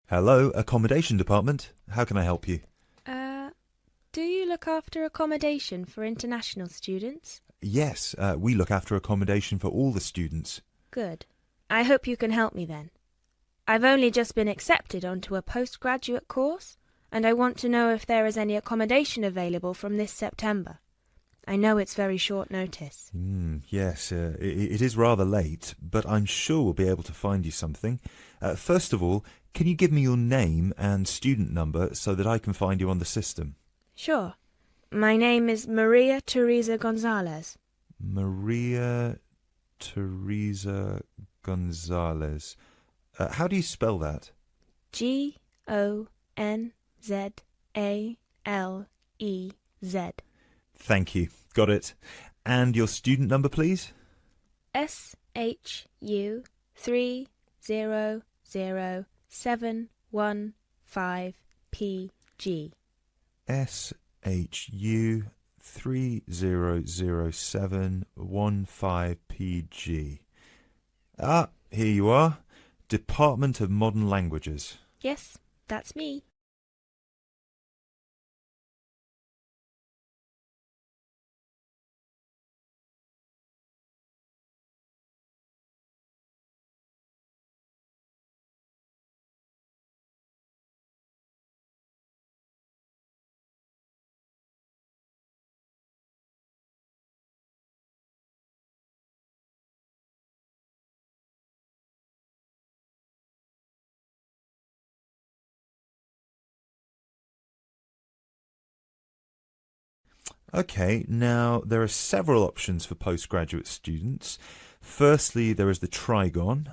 Hello, accommodation department. How can I help you? Do you look after accommodation for international students? Yes, we look after accommodation for all the students. Good. I hope you can help me then. I've only just been accepted onto a postgraduate course, and I want to know if there is any accommodation available from this September. I know it's very short notice. Yes, it is rather late, but I'm sure we'll be able to find you something. First of all, can you give me your name and student number so that I can find you on the system? Sure. My name is Maria Teresa Gonzalez. Maria Teresa Gonzalez. How do you spell that? Gonzalez. Thank you. Got it. And your student number, please? SHU 300715PG. SHU 300715PG. Ah, here you are. Department of Modern Languages. Yes, that's me. Okay, now there are several options for postgraduate students. Firstly, there is the Trigon.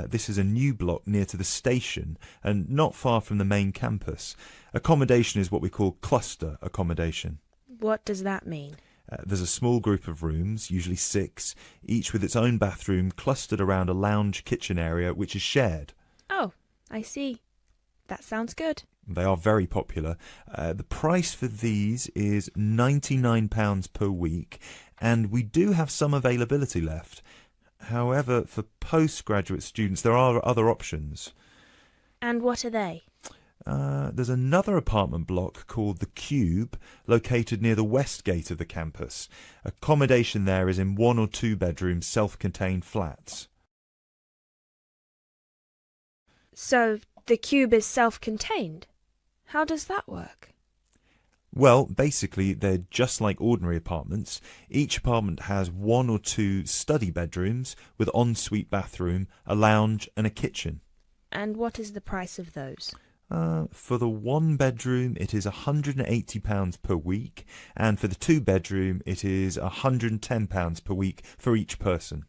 This is a new block near to the station and not far from the main campus. Accommodation is what we call cluster accommodation. What does that mean? There's a small group of rooms, usually 6, each with its own bathroom clustered around a lounge kitchen area which is shared. Oh, I see. That sounds good. They are very popular. The price for these is £99 per week, and we do have some availability left. However, for postgraduate students, there are other options. And what are they? There's another apartment block called The Cube, located near the west gate of the campus. Accommodation there is in 1 or 2 bedroom self-contained flats. So, the cube is self-contained? How does that work? Well, basically, they're just like ordinary apartments. Each apartment has 1 or 2 study bedrooms with ensuite bathroom, a lounge and a kitchen. And what is the price of those? For the 1 bedroom, it is £180 per week, and for the 2 bedroom, it is £110 per week for each person.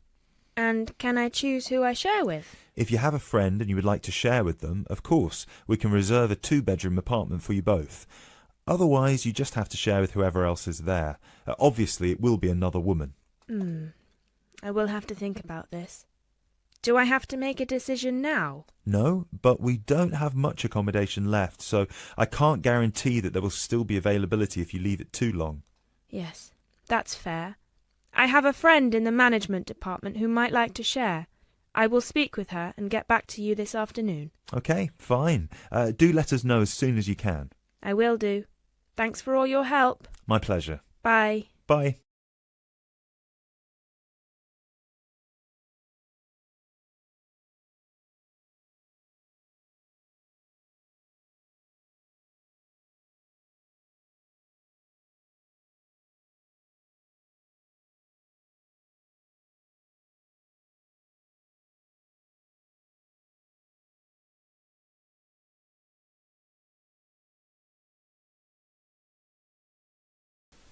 And can I choose who I share with? If you have a friend and you would like to share with them, of course, we can reserve a 2-bedroom apartment for you both. Otherwise, you just have to share with whoever else is there. Obviously, it will be another woman. I will have to think about this. Do I have to make a decision now? No, but we don't have much accommodation left, so I can't guarantee that there will still be availability if you leave it too long. Yes, that's fair. I have a friend in the management department who might like to share. I will speak with her and get back to you this afternoon. Okay, fine. Do let us know as soon as you can. I will do. Thanks for all your help. My pleasure. Bye. Bye.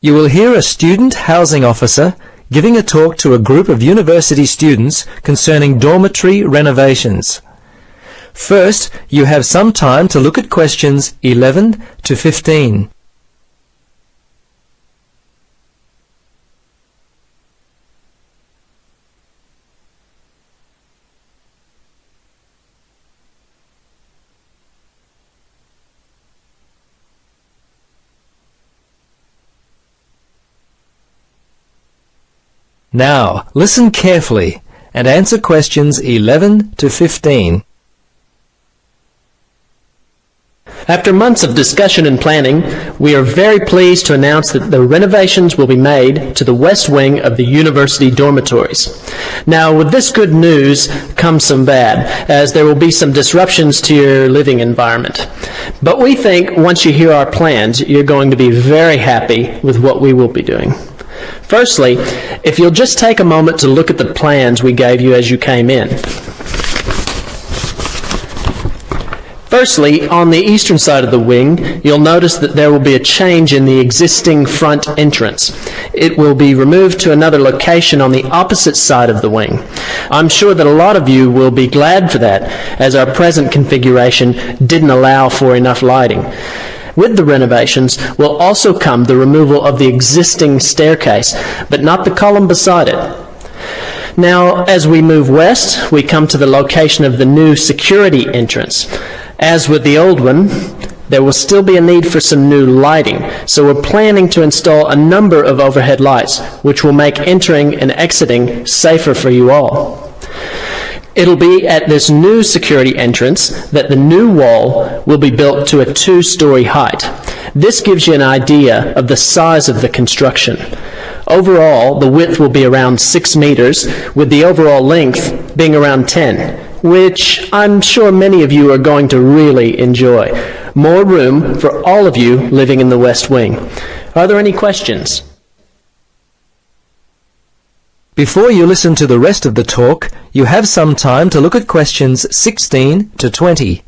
You will hear a student housing officer giving a talk to a group of university students concerning dormitory renovations. First, you have some time to look at questions 11 to 15. Now, listen carefully and answer questions 11 to 15. After months of discussion and planning, we are very pleased to announce that the renovations will be made to the west wing of the university dormitories. Now, with this good news comes some bad, as there will be some disruptions to your living environment. But we think once you hear our plans, you're going to be very happy with what we will be doing. Firstly, if you'll just take a moment to look at the plans we gave you as you came in. Firstly, on the eastern side of the wing, you'll notice that there will be a change in the existing front entrance. It will be removed to another location on the opposite side of the wing. I'm sure that a lot of you will be glad for that, as our present configuration didn't allow for enough lighting. With the renovations will also come the removal of the existing staircase, but not the column beside it. Now, as we move west, we come to the location of the new security entrance. As with the old one, there will still be a need for some new lighting, so we're planning to install a number of overhead lights, which will make entering and exiting safer for you all. It'll be at this new security entrance that the new wall will be built to a 2-story height. This gives you an idea of the size of the construction. Overall, the width will be around 6 meters, with the overall length being around 10, which I'm sure many of you are going to really enjoy. More room for all of you living in the West Wing. Are there any questions? Before you listen to the rest of the talk, you have some time to look at questions 16 to 20.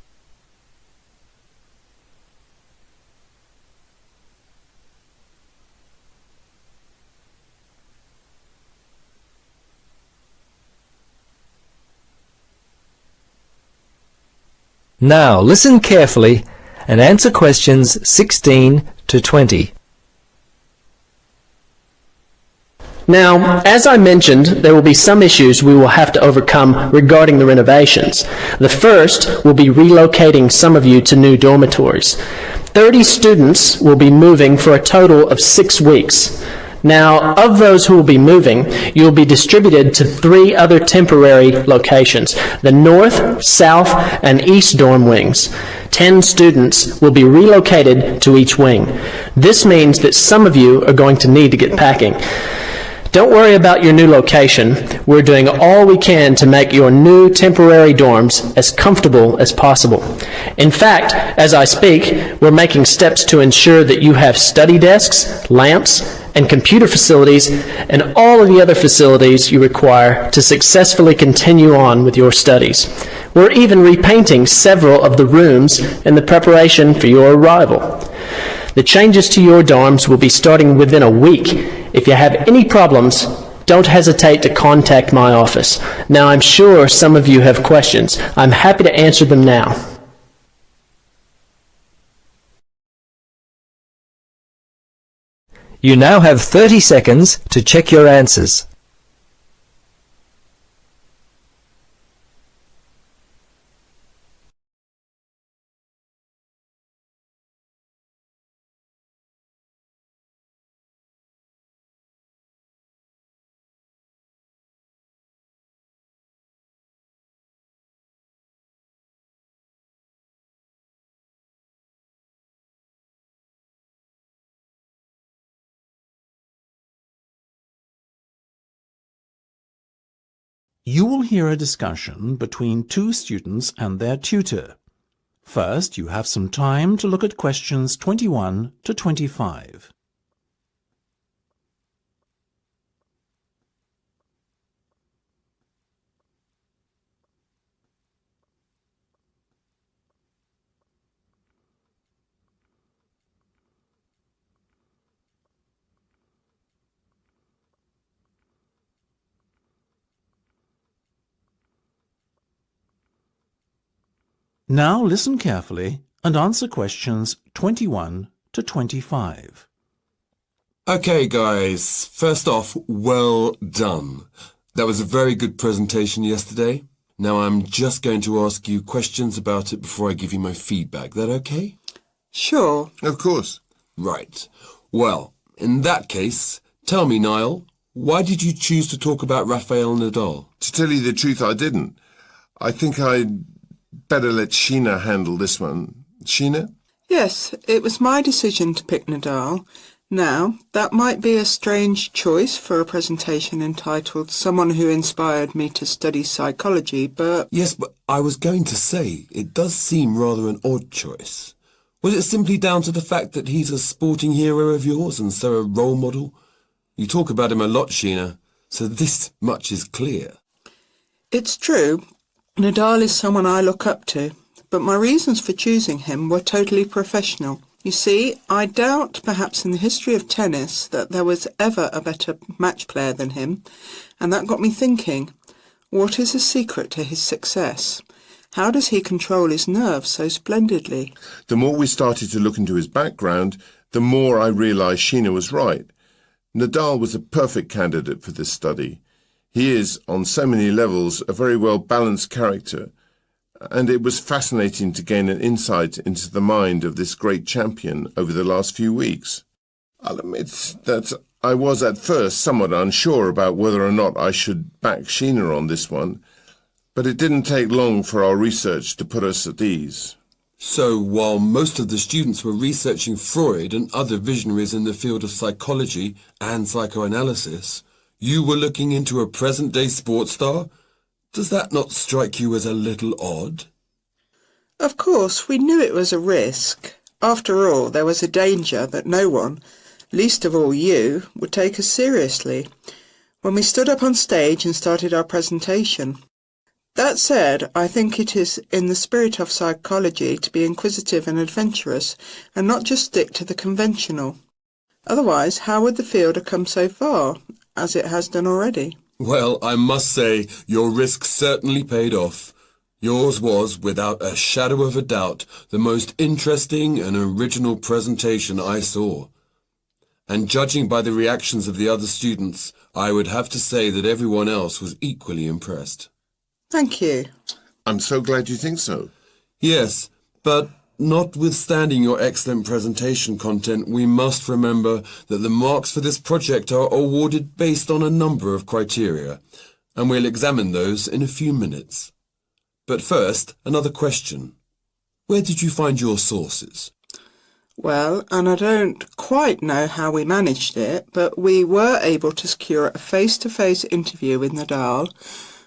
Now listen carefully and answer questions 16 to 20. Now, as I mentioned, there will be some issues we will have to overcome regarding the renovations. The first will be relocating some of you to new dormitories. 30 students will be moving for a total of 6 weeks. Now, of those who will be moving, you will be distributed to 3 other temporary locations, the north, south, and east dorm wings. 10 students will be relocated to each wing. This means that some of you are going to need to get packing. Don't worry about your new location. We're doing all we can to make your new temporary dorms as comfortable as possible. In fact, as I speak, we're making steps to ensure that you have study desks, lamps, and computer facilities, and all of the other facilities you require to successfully continue on with your studies. We're even repainting several of the rooms in the preparation for your arrival. The changes to your dorms will be starting within a week. If you have any problems, don't hesitate to contact my office. Now, I'm sure some of you have questions. I'm happy to answer them now. You now have 30 seconds to check your answers. You will hear a discussion between 2 students and their tutor. First, you have some time to look at questions 21 to 25. Now listen carefully and answer questions 21 to 25. Okay, guys. First off, well done. That was a very good presentation yesterday. Now I'm just going to ask you questions about it before I give you my feedback. That okay? Sure. Of course. Right. Well, in that case, tell me, Niall, why did you choose to talk about Rafael Nadal? To tell you the truth, I didn't. I think I'd better let Sheena handle this one. Sheena? Yes, it was my decision to pick Nadal. Now, that might be a strange choice for a presentation entitled Someone Who Inspired Me to Study Psychology, but... Yes, but I was going to say, it does seem rather an odd choice. Was it simply down to the fact that he's a sporting hero of yours and so a role model? You talk about him a lot, Sheena, so this much is clear. It's true. Nadal is someone I look up to, but my reasons for choosing him were totally professional. You see, I doubt perhaps in the history of tennis that there was ever a better match player than him, and that got me thinking, what is the secret to his success? How does he control his nerves so splendidly? The more we started to look into his background, the more I realised Sheena was right. Nadal was a perfect candidate for this study. He is, on so many levels, a very well-balanced character, and it was fascinating to gain an insight into the mind of this great champion over the last few weeks. I'll admit that I was at first somewhat unsure about whether or not I should back Sheena on this one, but it didn't take long for our research to put us at ease. So, while most of the students were researching Freud and other visionaries in the field of psychology and psychoanalysis, you were looking into a present-day sports star? Does that not strike you as a little odd? Of course, we knew it was a risk. After all, there was a danger that no one, least of all you, would take us seriously when we stood up on stage and started our presentation. That said, I think it is in the spirit of psychology to be inquisitive and adventurous and not just stick to the conventional. Otherwise, how would the field have come so far, as it has done already? Well, I must say, your risk certainly paid off. Yours was, without a shadow of a doubt, the most interesting and original presentation I saw. And judging by the reactions of the other students, I would have to say that everyone else was equally impressed. Thank you. I'm so glad you think so. Yes, but notwithstanding your excellent presentation content, we must remember that the marks for this project are awarded based on a number of criteria, and we'll examine those in a few minutes. But first, another question. Where did you find your sources? Well, and I don't quite know how we managed it, but we were able to secure a face-to-face interview with Nadal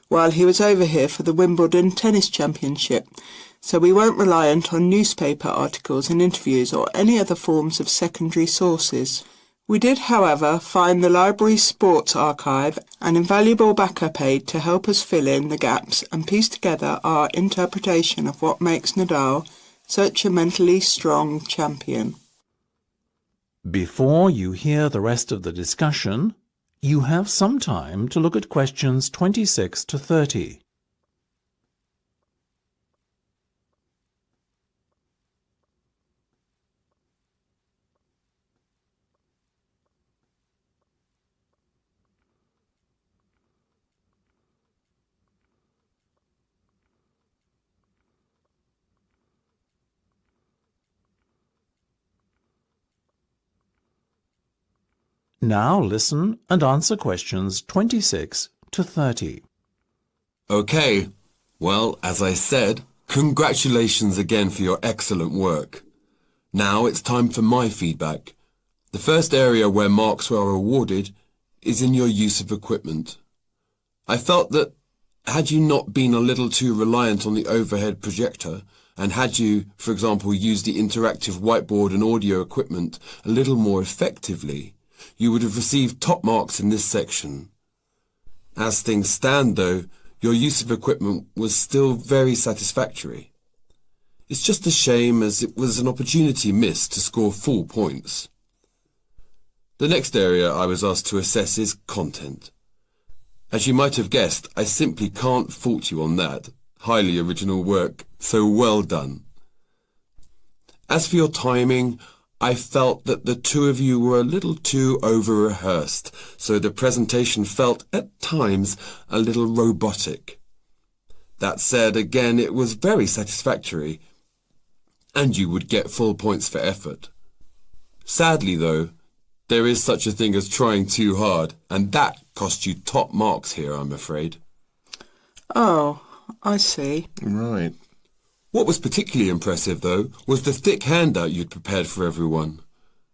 while he was over here for the Wimbledon Tennis Championship, so we weren't reliant on newspaper articles and interviews or any other forms of secondary sources. We did, however, find the library's sports archive, an invaluable backup aid to help us fill in the gaps and piece together our interpretation of what makes Nadal such a mentally strong champion. Before you hear the rest of the discussion, you have some time to look at questions 26 to 30. Now listen and answer questions 26 to 30. Okay, well, as I said, congratulations again for your excellent work. Now it's time for my feedback. The first area where marks were awarded is in your use of equipment. I felt that had you not been a little too reliant on the overhead projector, and had you, for example, used the interactive whiteboard and audio equipment a little more effectively, you would have received top marks in this section. As things stand, though, your use of equipment was still very satisfactory. It's just a shame as it was an opportunity missed to score full points. The next area I was asked to assess is content. As you might have guessed, I simply can't fault you on that. Highly original work, so well done. As for your timing, I felt that the two of you were a little too over-rehearsed, so the presentation felt, at times, a little robotic. That said, again, it was very satisfactory, and you would get full points for effort. Sadly, though, there is such a thing as trying too hard, and that cost you top marks here, I'm afraid. Oh, I see. Right. What was particularly impressive, though, was the thick handout you'd prepared for everyone.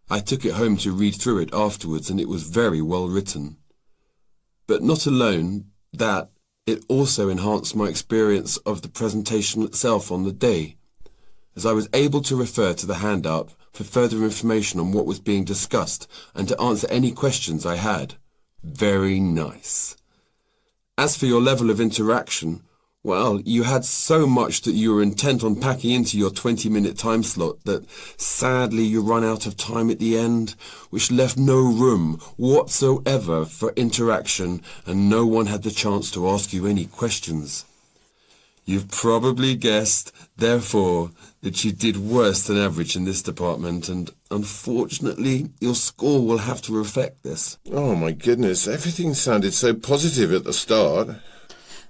I took it home to read through it afterwards, and it was very well written. But not alone that, it also enhanced my experience of the presentation itself on the day, as I was able to refer to the handout for further information on what was being discussed and to answer any questions I had. Very nice. As for your level of interaction, well, you had so much that you were intent on packing into your 20-minute time slot that sadly you run out of time at the end, which left no room whatsoever for interaction, and no one had the chance to ask you any questions. You've probably guessed, therefore, that you did worse than average in this department, and unfortunately, your score will have to reflect this. Oh my goodness, everything sounded so positive at the start.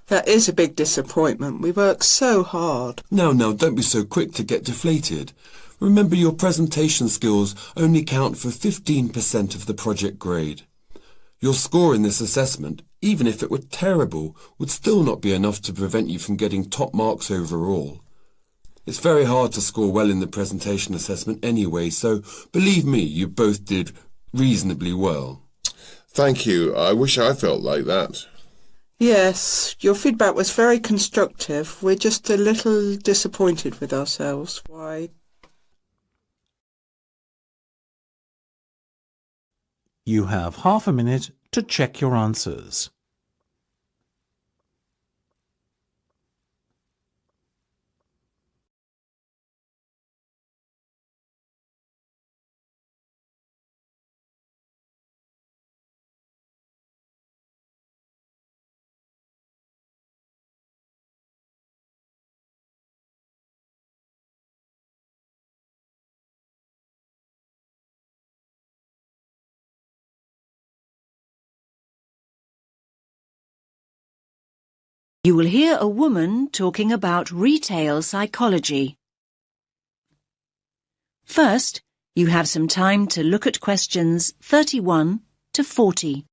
That is a big disappointment. We worked so hard. Now, don't be so quick to get deflated. Remember, your presentation skills only count for 15% of the project grade. Your score in this assessment, even if it were terrible, would still not be enough to prevent you from getting top marks overall. It's very hard to score well in the presentation assessment anyway, so believe me, you both did reasonably well. Thank you. I wish I felt like that. Yes, your feedback was very constructive. We're just a little disappointed with ourselves. Why? You have half a minute to check your answers. You will hear a woman talking about retail psychology. First, you have some time to look at questions 31 to 40.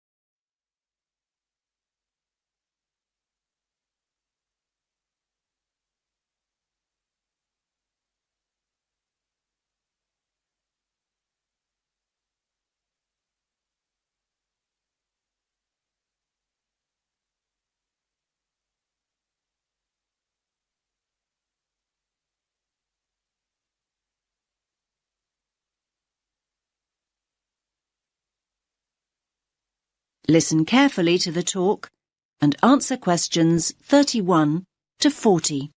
Listen carefully to the talk and answer questions 31 to 40.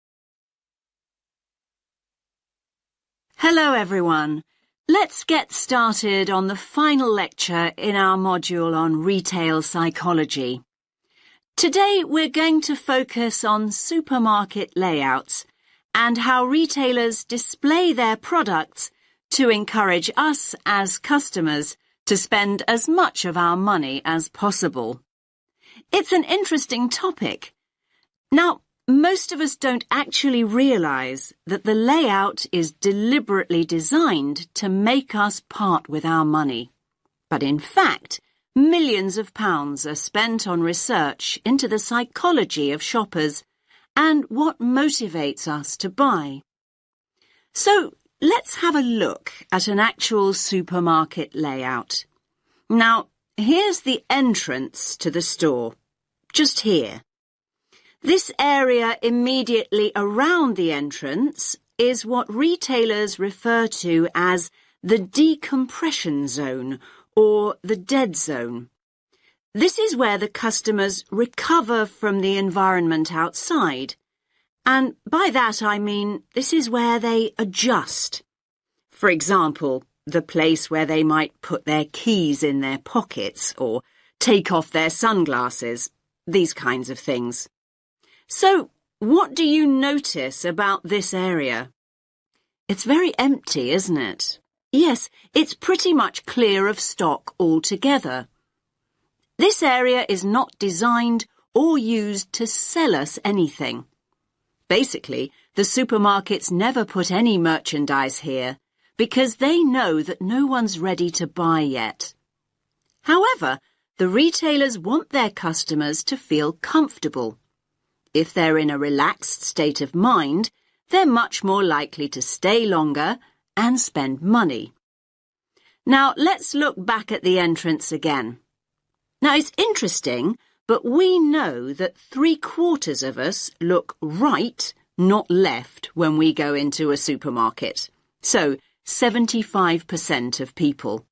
Hello everyone. Let's get started on the final lecture in our module on retail psychology. Today we're going to focus on supermarket layouts and how retailers display their products to encourage us as customers to spend as much of our money as possible. It's an interesting topic. Now, most of us don't actually realize that the layout is deliberately designed to make us part with our money. But in fact, millions of pounds are spent on research into the psychology of shoppers and what motivates us to buy. So, let's have a look at an actual supermarket layout. Now, here's the entrance to the store, just here. This area immediately around the entrance is what retailers refer to as the decompression zone or the dead zone. This is where the customers recover from the environment outside. And by that I mean this is where they adjust. For example, the place where they might put their keys in their pockets or take off their sunglasses, these kinds of things. So, what do you notice about this area? It's very empty, isn't it? Yes, it's pretty much clear of stock altogether. This area is not designed or used to sell us anything. Basically, the supermarkets never put any merchandise here because they know that no one's ready to buy yet. However, the retailers want their customers to feel comfortable. If they're in a relaxed state of mind, they're much more likely to stay longer and spend money. Now, let's look back at the entrance again. Now, it's interesting, but we know that 3/4 of us look right, not left, when we go into a supermarket. So, 75% of people.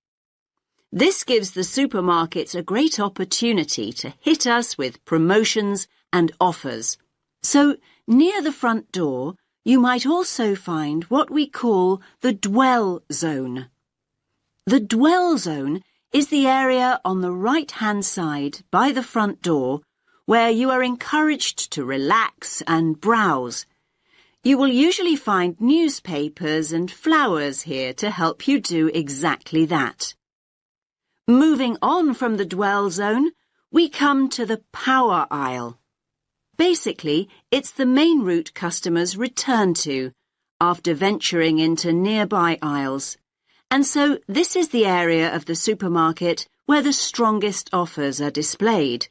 This gives the supermarkets a great opportunity to hit us with promotions and offers. So, near the front door, you might also find what we call the dwell zone. The dwell zone is the area on the right-hand side by the front door where you are encouraged to relax and browse. You will usually find newspapers and flowers here to help you do exactly that. Moving on from the dwell zone, we come to the power aisle. Basically, it's the main route customers return to after venturing into nearby aisles. And so this is the area of the supermarket where the strongest offers are displayed.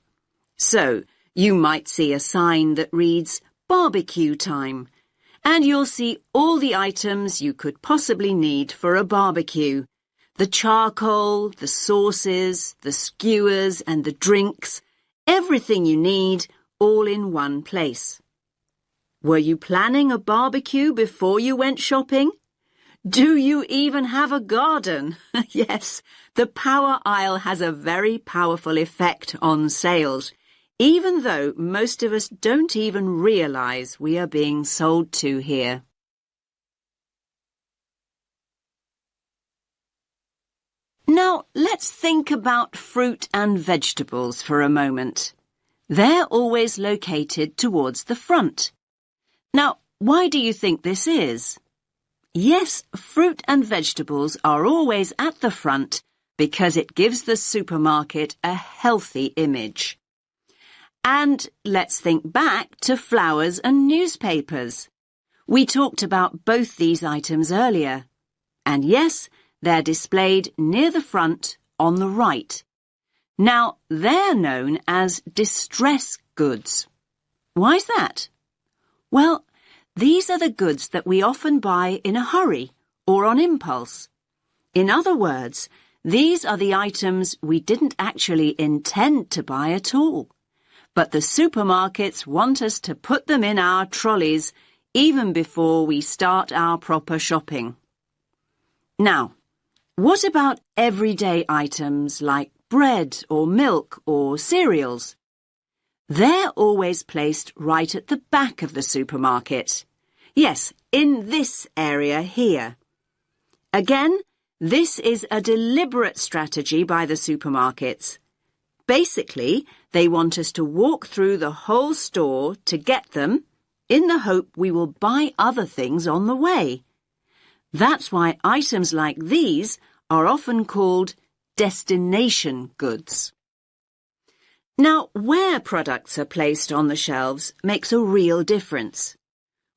So you might see a sign that reads barbecue time, and you'll see all the items you could possibly need for a barbecue. The charcoal, the sauces, the skewers and the drinks, everything you need, all in one place. Were you planning a barbecue before you went shopping? Do you even have a garden? Yes, the power aisle has a very powerful effect on sales, even though most of us don't even realize we are being sold to here. Now, let's think about fruit and vegetables for a moment. They're always located towards the front. Now, why do you think this is? Yes, fruit and vegetables are always at the front because it gives the supermarket a healthy image. And let's think back to flowers and newspapers. We talked about both these items earlier. And yes, they're displayed near the front on the right. Now, they're known as distress goods. Why's that? Well, these are the goods that we often buy in a hurry or on impulse. In other words, these are the items we didn't actually intend to buy at all. But the supermarkets want us to put them in our trolleys even before we start our proper shopping. Now, what about everyday items like bread or milk or cereals? They're always placed right at the back of the supermarket. Yes, in this area here. Again, this is a deliberate strategy by the supermarkets. Basically, they want us to walk through the whole store to get them, in the hope we will buy other things on the way. That's why items like these are often called destination goods. Now, where products are placed on the shelves makes a real difference.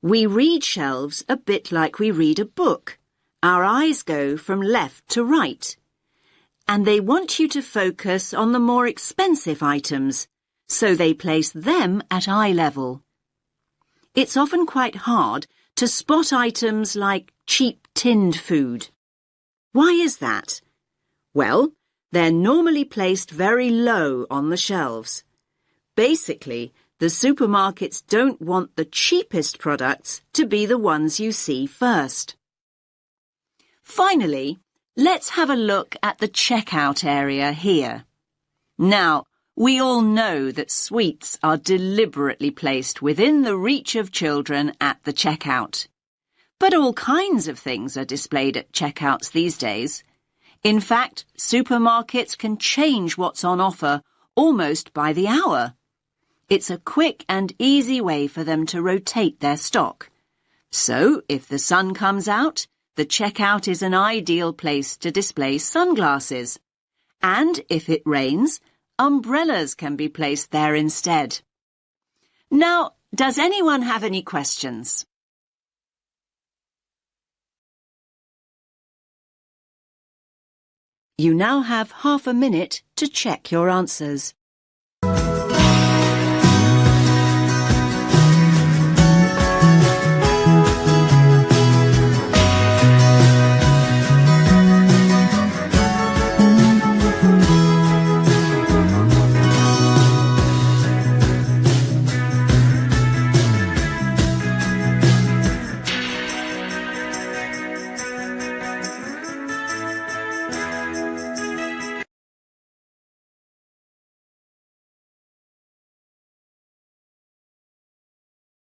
We read shelves a bit like we read a book. Our eyes go from left to right. And they want you to focus on the more expensive items, so they place them at eye level. It's often quite hard to spot items like cheap tinned food. Why is that? Well, they're normally placed very low on the shelves. Basically, the supermarkets don't want the cheapest products to be the ones you see first. Finally, let's have a look at the checkout area here. Now, we all know that sweets are deliberately placed within the reach of children at the checkout. But all kinds of things are displayed at checkouts these days. In fact, supermarkets can change what's on offer almost by the hour. It's a quick and easy way for them to rotate their stock. So, if the sun comes out, the checkout is an ideal place to display sunglasses. And if it rains, umbrellas can be placed there instead. Now, does anyone have any questions? You now have half a minute to check your answers.